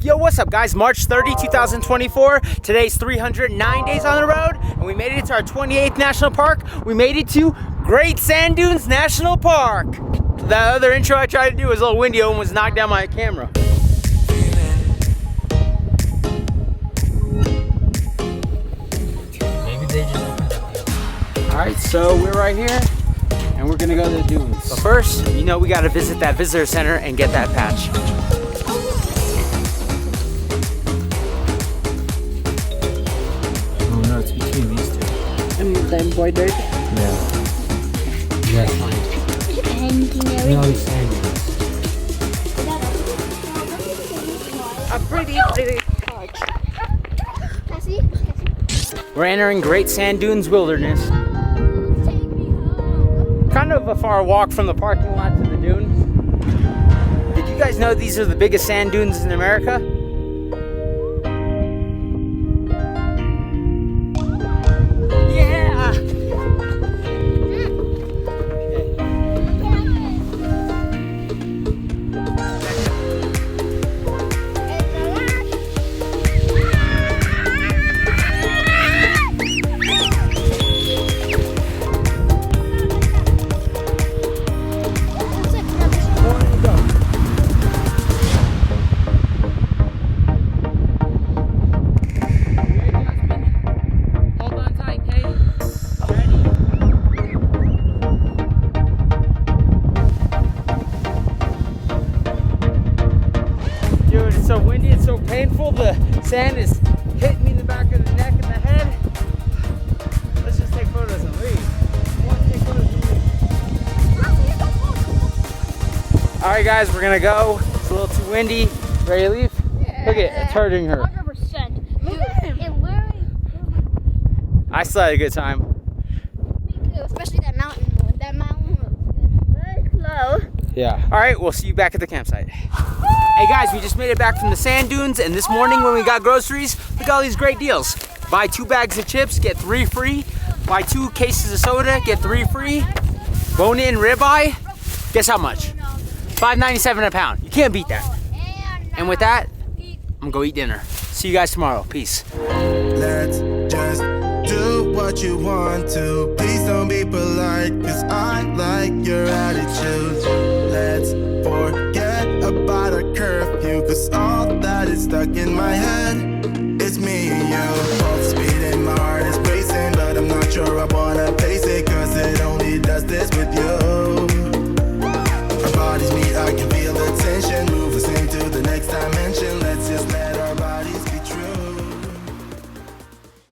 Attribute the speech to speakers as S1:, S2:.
S1: Yo, what's up guys? March 30, 2024. Today's 309 days on the road, and we made it to our 28th national park. We made it to Great Sand Dunes National Park. The other intro I tried to do was a little windy and was knocked down my camera.
S2: Maybe they just opened up.
S1: Alright, so we're right here, and we're gonna go to the dunes. But first, you know we gotta visit that visitor center and get that patch.
S2: Oh no, it's between these two.
S1: And the embroidered.
S2: Yeah. Yeah, fine. No, he's saying
S1: A pretty We're entering Great Sand Dunes Wilderness. Kind of a far walk from the parking lot to the dunes. Did you guys know these are the biggest sand dunes in America? Yeah! So windy, it's so painful, the sand is hitting me in the back of the neck and the head. Let's just take photos and leave. Alright guys, we're gonna go. It's a little too windy. Ready to leave? Yeah. Look at it, it's hurting her.
S3: 100%. Look at him. It literally.
S1: I still had a good time.
S3: Me too, especially that mountain one. That mountain was good. Very slow.
S1: Yeah. Alright, we'll see you back at the campsite. Hey guys, we just made it back from the sand dunes, and this morning when we got groceries, we got all these great deals. Buy 2 bags of chips, get 3 free. Buy 2 cases of soda, get 3 free. Bone-in ribeye, guess how much? $5.97 a pound. You can't beat that. And with that, I'm gonna go eat dinner. See you guys tomorrow. Peace.
S4: Let's just do what you want to. Please don't be polite, cause I like your attitude. Let's forget about a curfew, cause all that is stuck in my head is me and you. Both speed and my heart is racing, but I'm not sure I wanna pay.